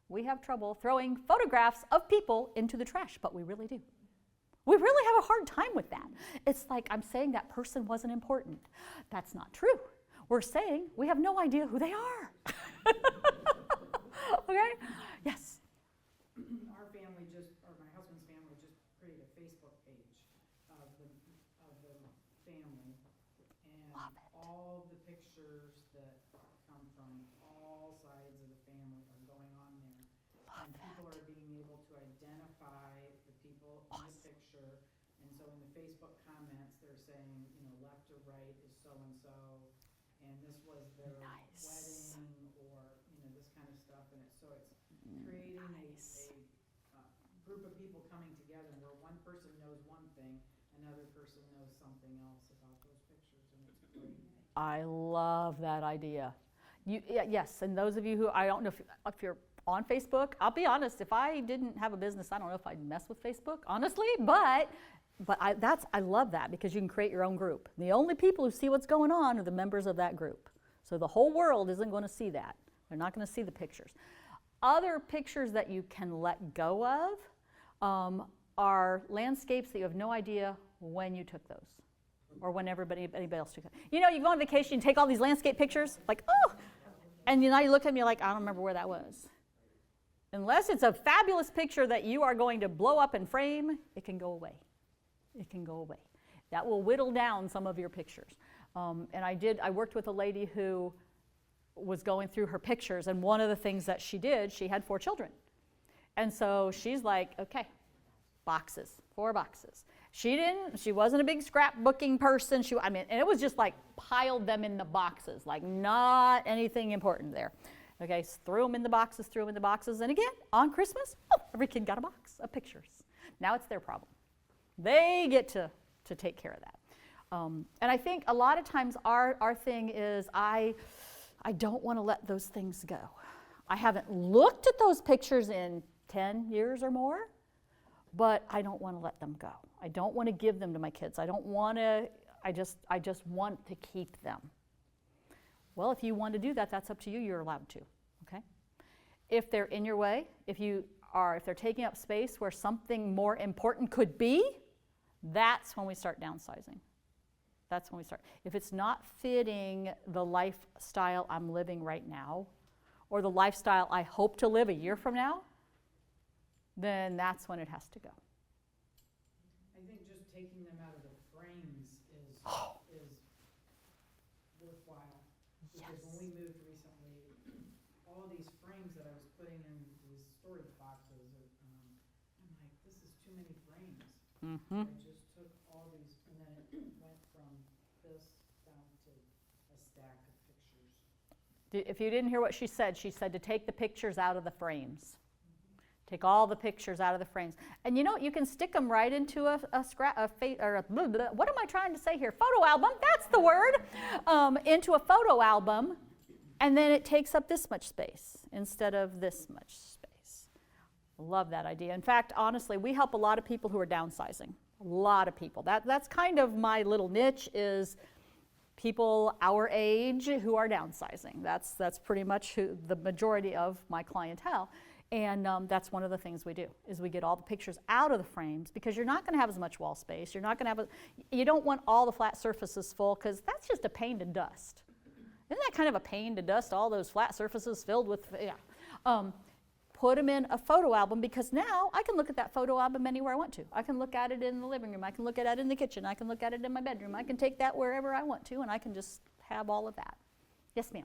Speaker 1: we have trouble throwing photographs of people into the trash, but we really do. We really have a hard time with that. It's like I'm saying that person wasn't important. That's not true. We're saying we have no idea who they are. Okay? Yes?
Speaker 7: Our family just, or my husband's family just created a Facebook page of the family. And
Speaker 1: Love it.
Speaker 7: all the pictures that come from all sides of the family are going on there.
Speaker 1: Love
Speaker 7: And people
Speaker 1: that.
Speaker 7: are being able to identify the people in the picture. And so in the Facebook comments, they're saying, you know, left or right is so-and-so. And this was their
Speaker 1: Nice.
Speaker 7: wedding, or, you know, this kind of stuff. And it's creating
Speaker 1: Nice.
Speaker 7: a group of people coming together where one person knows one thing, another person knows something else about those pictures, and it's great.
Speaker 1: I love that idea. Yes, and those of you who, I don't know if you're on Facebook, I'll be honest, if I didn't have a business, I don't know if I'd mess with Facebook, honestly, but I love that because you can create your own group. The only people who see what's going on are the members of that group. So the whole world isn't going to see that. They're not going to see the pictures. Other pictures that you can let go of are landscapes that you have no idea when you took those. or when anybody else took it. You know, you go on vacation, you take all these landscape pictures, like, oh, and you look at me like, I don't remember where that was. Unless it's a fabulous picture that you are going to blow up and frame, it can go away. It can go away. That will whittle down some of your pictures. And I worked with a lady who was going through her pictures, and one of the things that she did, she had 4 children. And so she's like, okay, boxes, 4 boxes. She wasn't a big scrapbooking person. And it was just like piled them in the boxes, like not anything important there. Okay, so threw them in the boxes, and again, on Christmas, every kid got a box of pictures. Now it's their problem. They get to take care of that. And I think a lot of times our thing is I don't want to let those things go. I haven't looked at those pictures in 10 years or more, but I don't want to let them go. I don't want to give them to my kids. I just want to keep them. Well, if you want to do that, that's up to you. You're allowed to, okay? If they're in your way, if they're taking up space where something more important could be, that's when we start downsizing. That's when we start. If it's not fitting the lifestyle I'm living right now, or the lifestyle I hope to live a year from now, then that's when it has to go.
Speaker 7: I think just taking them out of the frames is worthwhile. Because when we moved recently, all these frames that I was putting in these storage boxes, I'm like, this is too many frames.
Speaker 1: Mm-hmm.
Speaker 7: I just took all these, and then it went from this down to a stack of pictures.
Speaker 1: If you didn't hear what she said to take the pictures out of the frames. Take all the pictures out of the frames. And you know what? You can stick them right into what am I trying to say here? Photo album, that's the word. Into a photo album, and then it takes up this much space instead of this much space. Love that idea. In fact, honestly, we help a lot of people who are downsizing. A lot of people. That's kind of my little niche, is people our age who are downsizing. That's pretty much the majority of my clientele. And that's one of the things we do, is we get all the pictures out of the frames, because you're not going to have as much wall space. You're not going to have you don't want all the flat surfaces full, because that's just a pain to dust. Isn't that kind of a pain to dust all those flat surfaces filled with, put them in a photo album, because now I can look at that photo album anywhere I want to. I can look at it in the living room. I can look at it in the kitchen. I can look at it in my bedroom. I can take that wherever I want to, and I can just have all of that. Yes, ma'am.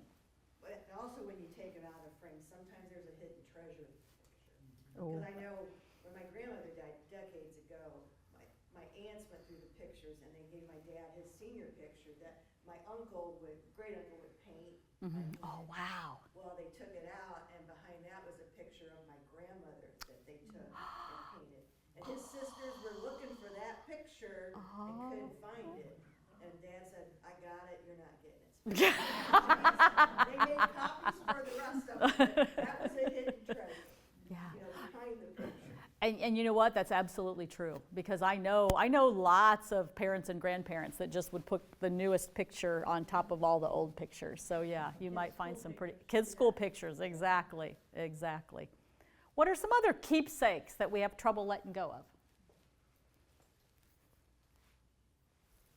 Speaker 2: But also when you take it out of the frame, sometimes there's a hidden treasure in the picture.
Speaker 1: Oh.
Speaker 2: Because I know when my grandmother died decades ago, my aunts went through the pictures, and they gave my dad his senior picture that my great uncle would paint.
Speaker 1: Mm-hmm. Oh, wow.
Speaker 2: Well, they took it out, and behind that was a picture of my grandmother that they took and painted. And his sisters were looking for that picture and couldn't find it. And Dad said, I got it, you're not getting it. They made copies for the rest of them. That was a hidden treasure.
Speaker 1: Yeah.
Speaker 2: Behind the picture.
Speaker 1: And you know what? That's absolutely true, because I know lots of parents and grandparents that just would put the newest picture on top of all the old pictures. So yeah, you might find some pretty kids' school pictures. Exactly. What are some other keepsakes that we have trouble letting go of?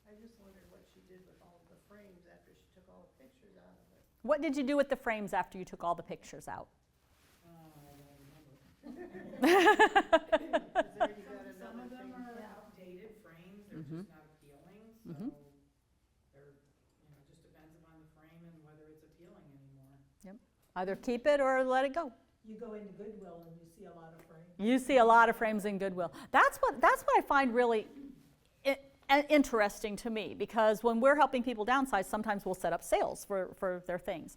Speaker 4: I just wondered what she did with all the frames after she took all the pictures out of it.
Speaker 1: What did you do with the frames after you took all the pictures out?
Speaker 7: Some of them are outdated frames, they're just not appealing, so they're, it just depends upon the frame and whether it's appealing anymore.
Speaker 1: Either keep it or let it go.
Speaker 4: You go into Goodwill and you see a lot of frames.
Speaker 1: You see a lot of frames in Goodwill. That's what I find really interesting to me, because when we're helping people downsize, sometimes we'll set up sales for their things.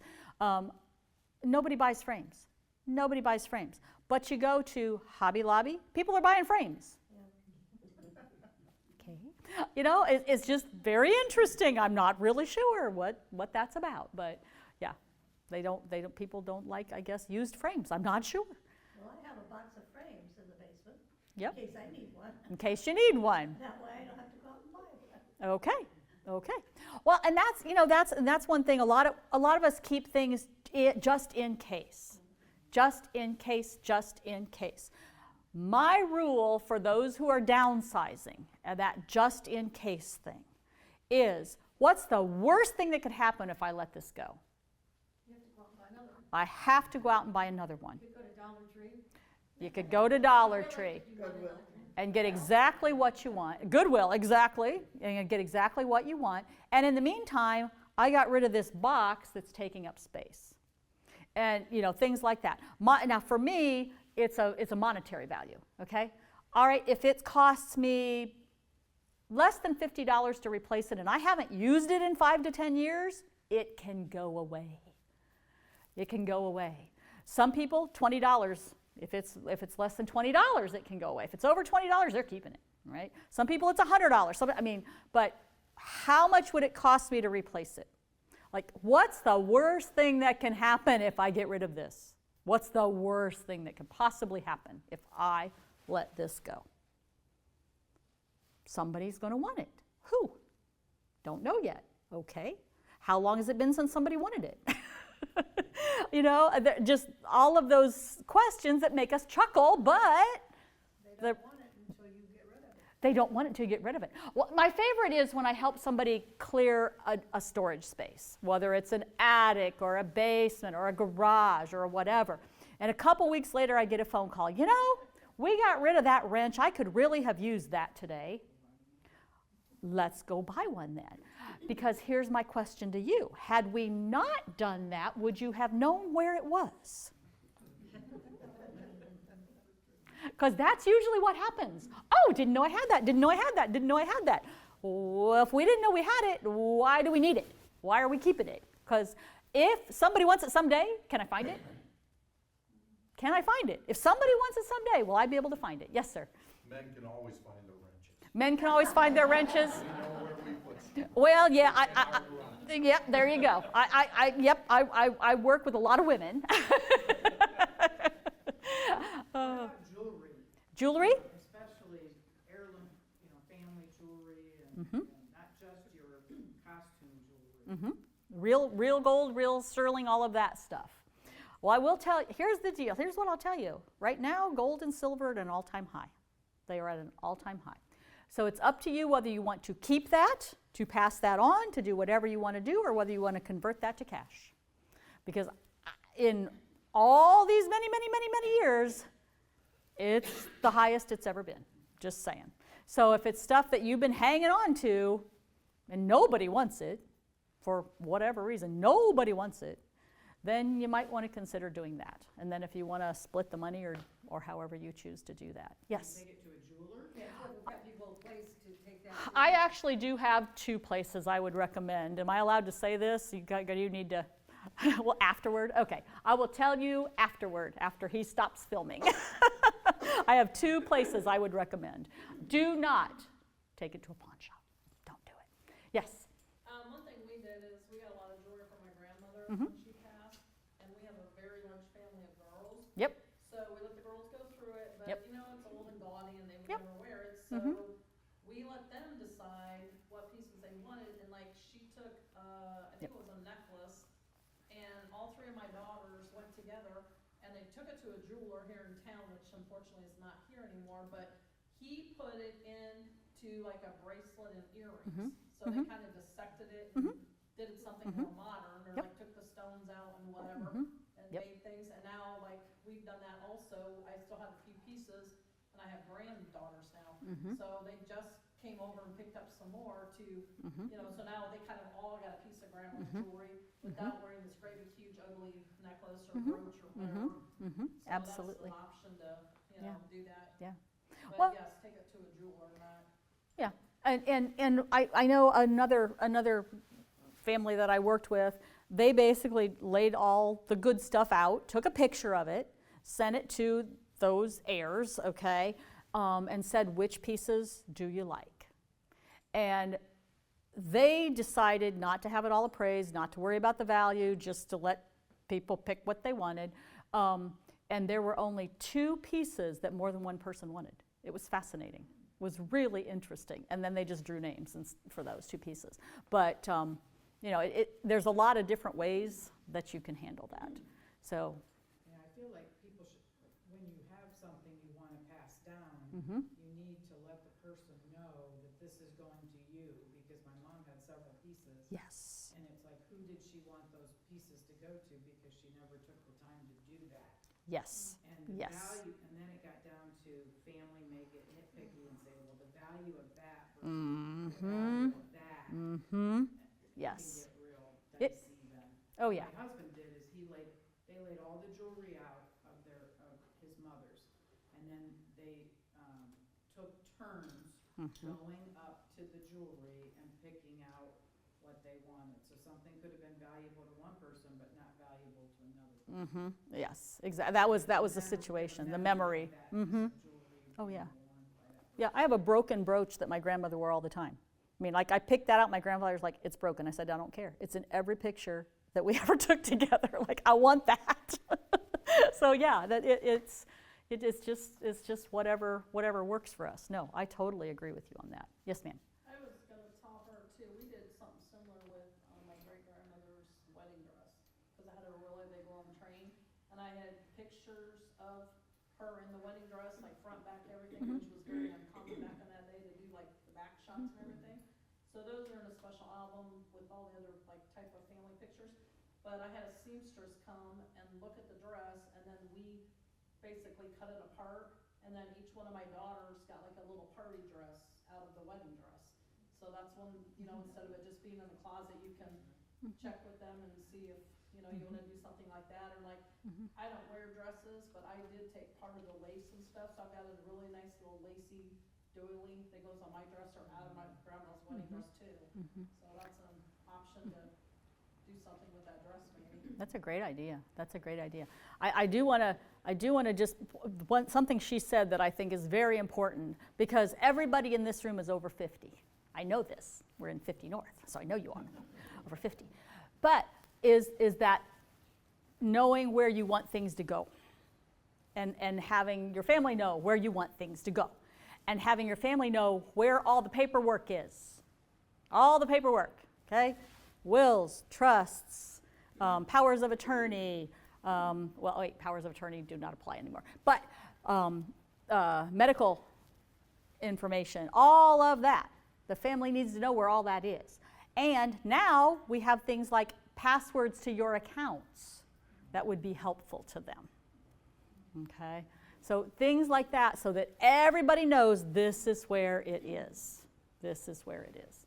Speaker 1: Nobody buys frames. Nobody buys frames. But you go to Hobby Lobby, people are buying frames. Okay. It's just very interesting. I'm not really sure what that's about, but yeah, people don't like, I guess, used frames. I'm not sure.
Speaker 4: Well, I have a box of frames in the basement.
Speaker 1: Yep.
Speaker 4: In case I need one.
Speaker 1: In case you need one.
Speaker 4: That way I don't have to go out and buy one.
Speaker 1: Okay. Well, and that's one thing. A lot of us keep things just in case. Just in case. My rule for those who are downsizing, that just in case thing, is, what's the worst thing that could happen if I let this go?
Speaker 5: You have to go out and buy another one.
Speaker 1: I have to go out and buy another one.
Speaker 5: You could go to Dollar Tree.
Speaker 1: You could go to Dollar Tree and get exactly what you want. Goodwill, exactly. And get exactly what you want. And in the meantime, I got rid of this box that's taking up space. And, you know, things like that. Now, for me, it's a monetary value, okay? All right, if it costs me less than $50 to replace it and I haven't used it in 5 to 10 years, it can go away. It can go away. Some people, $20. If it's less than $20, it can go away. If it's over $20, they're keeping it, right? Some people, it's $100. But how much would it cost me to replace it? Like, what's the worst thing that can happen if I get rid of this? What's the worst thing that could possibly happen if I let this go? Somebody's going to want it. Who? Don't know yet. Okay. How long has it been since somebody wanted it? You know, just all of those questions that make us chuckle, but
Speaker 5: They don't want it until you get rid of it.
Speaker 1: they don't want it until you get rid of it. Well, my favorite is when I help somebody clear a storage space, whether it's an attic or a basement or a garage or whatever. And a couple weeks later, I get a phone call. You know, we got rid of that wrench. I could really have used that today. Let's go buy one then. Because here's my question to you. Had we not done that, would you have known where it was? Because that's usually what happens. Oh, didn't know I had that, didn't know I had that, didn't know I had that. Well, if we didn't know we had it, why do we need it? Why are we keeping it? Because if somebody wants it someday, can I find it? Can I find it? If somebody wants it someday, will I be able to find it? Yes, sir.
Speaker 8: Men can always find their wrenches.
Speaker 1: Men can always find their wrenches.
Speaker 8: We know where we put stuff.
Speaker 1: Well, yeah, yep, there you go. I work with a lot of women.
Speaker 7: What about jewelry?
Speaker 1: Jewelry?
Speaker 7: Especially heirloom, you know, family jewelry and not just your costume jewelry.
Speaker 1: Real gold, real sterling, all of that stuff. Well, I will tell you, here's the deal. Here's what I'll tell you. Right now, gold and silver are at an all-time high. They are at an all-time high. So it's up to you whether you want to keep that, to pass that on, to do whatever you want to do, or whether you want to convert that to cash. Because in all these many years, it's the highest it's ever been. Just saying. So if it's stuff that you've been hanging on to and nobody wants it, for whatever reason, nobody wants it, then you might want to consider doing that. And then if you want to split the money or however you choose to do that. Yes?
Speaker 7: Take it to a jeweler?
Speaker 5: Yeah, it's a reputable place to take that.
Speaker 1: I actually do have 2 places I would recommend. Am I allowed to say this? You need to, well, afterward? Okay, I will tell you afterward, after he stops filming. I have 2 places I would recommend. Do not take it to a pawn shop. Don't do it. Yes?
Speaker 3: One thing we did is we got a lot of jewelry from my grandmother when she passed, and we have a very large family of girls.
Speaker 1: Yep.
Speaker 3: So we let the girls go through it, but
Speaker 1: Yep.
Speaker 3: you know, it's old and gaudy and they would
Speaker 1: Yep.
Speaker 3: never wear it. So we let them decide what pieces they wanted, and like she took, I think it was a necklace, and all 3 of my daughters went together and they took it to a jeweler here in town, which unfortunately is not here anymore, but he put it into like a bracelet and earrings. So they kind of dissected it and did it something more modern, or
Speaker 1: Yep.
Speaker 3: like took the stones out and whatever, and
Speaker 1: Yep.
Speaker 3: made things. And now, like, we've done that also. I still have a few pieces, and I have granddaughters now. So they just came over and picked up some more to, you know, so now they kind of all got a piece of grandma's jewelry without wearing this great big huge ugly necklace or brooch or whatever. So
Speaker 1: Absolutely.
Speaker 3: that's an option to, you know, do that.
Speaker 1: Yeah.
Speaker 3: But
Speaker 1: Well-
Speaker 3: yes, take it to a jeweler, not.
Speaker 1: Yeah, and I know another family that I worked with, they basically laid all the good stuff out, took a picture of it, sent it to those heirs, okay, and said, which pieces do you like? And they decided not to have it all appraised, not to worry about the value, just to let people pick what they wanted. And there were only 2 pieces that more than one person wanted. It was fascinating. It was really interesting. And then they just drew names for those 2 pieces. But, you know, there's a lot of different ways that you can handle that. So,
Speaker 7: Yeah, I feel like people should, when you have something you want to pass down, you need to let the person know that this is going to you, because my mom had several pieces.
Speaker 1: Yes.
Speaker 7: And it's like, who did she want those pieces to go to, because she never took the time to do that.
Speaker 1: Yes.
Speaker 7: And the
Speaker 1: Yes.
Speaker 7: value, and then it got down to family may get nitpicky and say, well, the value of that versus the value of that.
Speaker 1: Yes.
Speaker 7: Can get real
Speaker 1: It-
Speaker 7: dicey then.
Speaker 1: Oh, yeah.
Speaker 7: My husband did is they laid all the jewelry out of his mother's, and then they, took turns going up to the jewelry and picking out what they wanted. So something could have been valuable to one person, but not valuable to another.
Speaker 1: Yes, exactly. That was the situation, the memory. Oh, yeah. Yeah, I have a broken brooch that my grandmother wore all the time. I mean, like, I picked that out, my grandfather's like, it's broken. I said, I don't care. It's in every picture that we ever took together. Like, I want that. So yeah, that it's just whatever works for us. No, I totally agree with you on that. Yes, ma'am.
Speaker 3: I was gonna tell her too, we did something similar with my great-grandmother's wedding dress, because I had a really big long train, and I had pictures of her in the wedding dress, like front, back, everything, which was very uncommon back in that day to do like the back shots and everything. So those are in a special album with all the other like type of family pictures. But I had a seamstress come and look at the dress, and then we basically cut it apart, and then each one of my daughters got like a little party dress out of the wedding dress. So that's when, instead of it just being in the closet, you can check with them and see if, you wanna do something like that, or like, I don't wear dresses, but I did take part of the lace and stuff, so I've got a really nice little lacy doily that goes on my dress or out of my grandma's wedding dress too. So that's an option to do something with that dress maybe.
Speaker 1: That's a great idea. That's a great idea. I do want to just, something she said that I think is very important, because everybody in this room is over 50. I know this. We're in 50 North, so I know you are over 50. But is that knowing where you want things to go, and having your family know where you want things to go, and having your family know where all the paperwork is. All the paperwork, okay? Wills, trusts, powers of attorney, well, wait, powers of attorney do not apply anymore, but medical information, all of that. The family needs to know where all that is. And now we have things like passwords to your accounts that would be helpful to them, okay? So things like that, so that everybody knows this is where it is. This is where it is.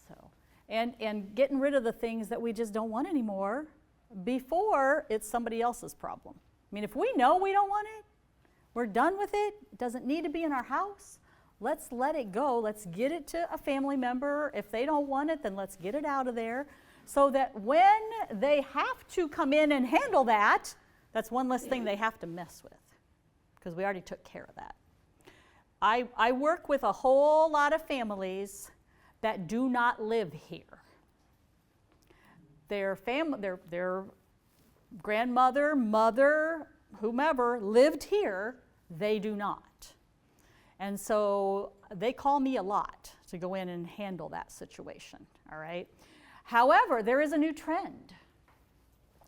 Speaker 1: So, and getting rid of the things that we just don't want anymore before it's somebody else's problem. I mean, if we know we don't want it, we're done with it, it doesn't need to be in our house, let's let it go. Let's get it to a family member. If they don't want it, then let's get it out of there, so that when they have to come in and handle that, that's one less thing they have to mess with, because we already took care of that. I work with a whole lot of families that do not live here. Their grandmother, mother, whomever lived here, they do not. And so they call me a lot to go in and handle that situation, all right? However, there is a new trend.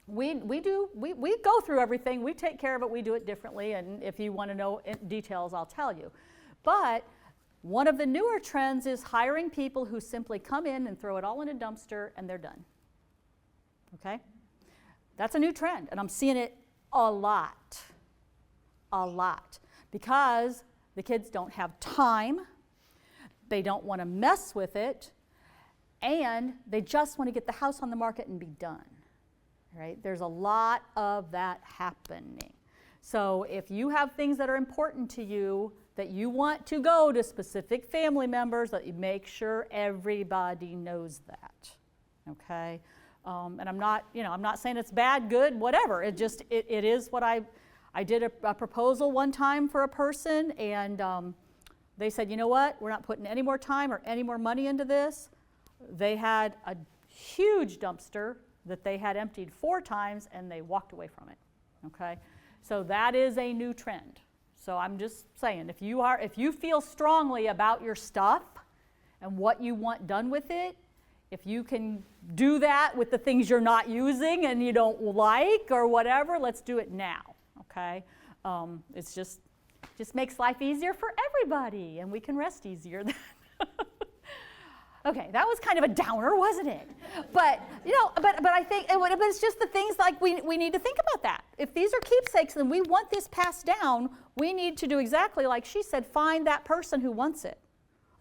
Speaker 1: We go through everything, we take care of it, we do it differently, and if you want to know details, I'll tell you. But one of the newer trends is hiring people who simply come in and throw it all in a dumpster and they're done. Okay? That's a new trend, and I'm seeing it a lot, because the kids don't have time, they don't want to mess with it, and they just want to get the house on the market and be done. Right? There's a lot of that happening. So if you have things that are important to you, that you want to go to specific family members, that you make sure everybody knows that. Okay? And I'm not saying it's bad, good, whatever. It is what I did a proposal one time for a person, and they said, you know what, we're not putting any more time or any more money into this. They had a huge dumpster that they had emptied 4 times, and they walked away from it, okay? So that is a new trend. So I'm just saying, if you feel strongly about your stuff and what you want done with it, if you can do that with the things you're not using and you don't like or whatever, let's do it now, okay? It's just makes life easier for everybody, and we can rest easier then. Okay, that was kind of a downer, wasn't it? But, but I think, but it's just the things like we need to think about that. If these are keepsakes and we want this passed down, we need to do exactly like she said, find that person who wants it.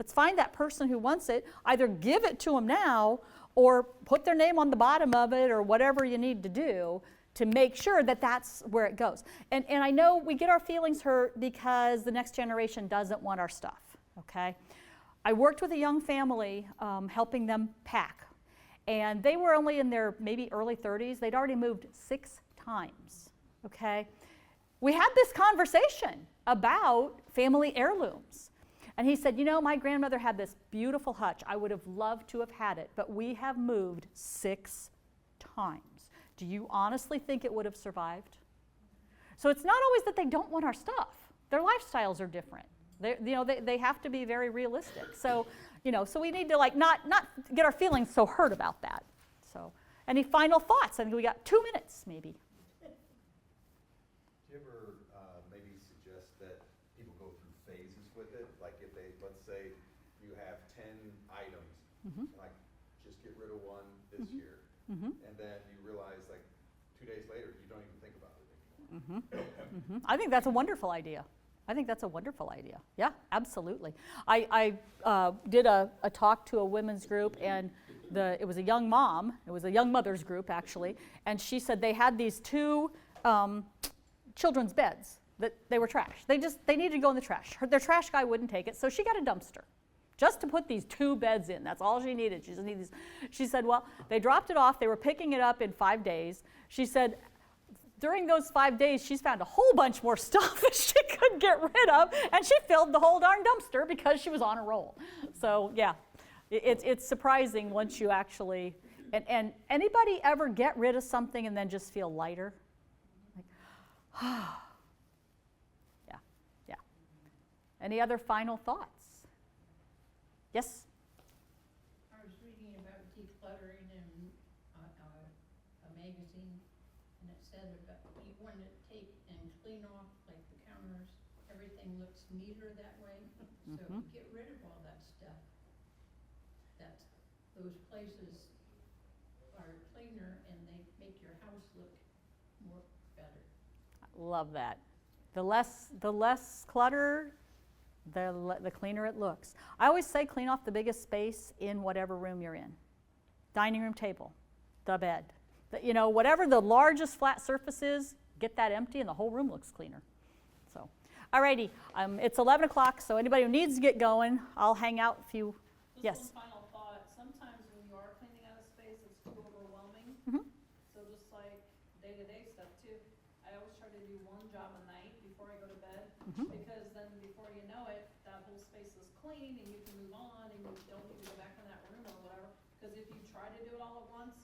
Speaker 1: Let's find that person who wants it, either give it to them now or put their name on the bottom of it or whatever you need to do to make sure that that's where it goes. And I know we get our feelings hurt because the next generation doesn't want our stuff, okay? I worked with a young family helping them pack, and they were only in their maybe early 30s. They'd already moved 6 times, okay? We had this conversation about family heirlooms. And he said, my grandmother had this beautiful hutch. I would have loved to have had it, but we have moved 6 times. Do you honestly think it would have survived? So it's not always that they don't want our stuff. Their lifestyles are different. They have to be very realistic. So, so we need to not get our feelings so hurt about that. So, any final thoughts? I think we got 2 minutes, maybe.
Speaker 9: Do you ever maybe suggest that people go through phases with it? Like if they, let's say you have 10 items, like just get rid of one this year, and then you realize like 2 days later you don't even think about it anymore.
Speaker 1: I think that's a wonderful idea. Yeah, absolutely. I did a talk to a women's group, and it was a young mom. It was a young mother's group, actually. And she said they had these 2 children's beds that they were trash. They needed to go in the trash. Their trash guy wouldn't take it, so she got a dumpster just to put these 2 beds in. That's all she needed. She just needed these. She said, well, they dropped it off. They were picking it up in 5 days. She said, during those 5 days, she's found a whole bunch more stuff that she couldn't get rid of, and she filled the whole darn dumpster because she was on a roll. So yeah, it's surprising once you actually, and anybody ever get rid of something and then just feel lighter? Like, yeah. Any other final thoughts? Yes?
Speaker 6: I was reading about decluttering in a magazine, and it said about you want to take and clean off like the counters, everything looks neater that way. So if you get rid of all that stuff, those places are cleaner and they make your house look more better.
Speaker 1: Love that. The less clutter, the cleaner it looks. I always say clean off the biggest space in whatever room you're in. Dining room table, the bed. Whatever the largest flat surface is, get that empty and the whole room looks cleaner. So, alrighty, it's 11 o'clock, so anybody who needs to get going, I'll hang out if you, yes.
Speaker 3: Just one final thought, sometimes when you are cleaning out a space, it's too overwhelming. So just like day-to-day stuff too, I always try to do one job a night before I go to bed, because then before you know it, that whole space is clean and you can move on and you don't need to go back in that room or whatever. Because if you try to do it all at once,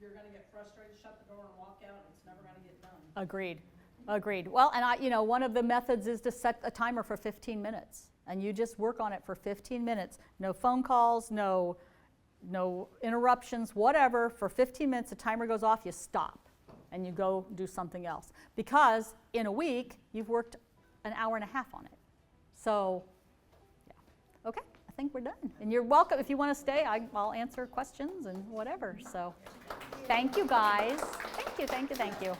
Speaker 3: you're going to get frustrated, shut the door and walk out, and it's never going to get done.
Speaker 1: Agreed. Well, and one of the methods is to set a timer for 15 minutes, and you just work on it for 15 minutes. No phone calls, no interruptions, whatever. For 15 minutes, the timer goes off, you stop, and you go do something else. Because in a week, you've worked an hour and a half on it. So, yeah. Okay, I think we're done. And you're welcome. If you want to stay, I'll answer questions and whatever. So, thank you, guys. Thank you.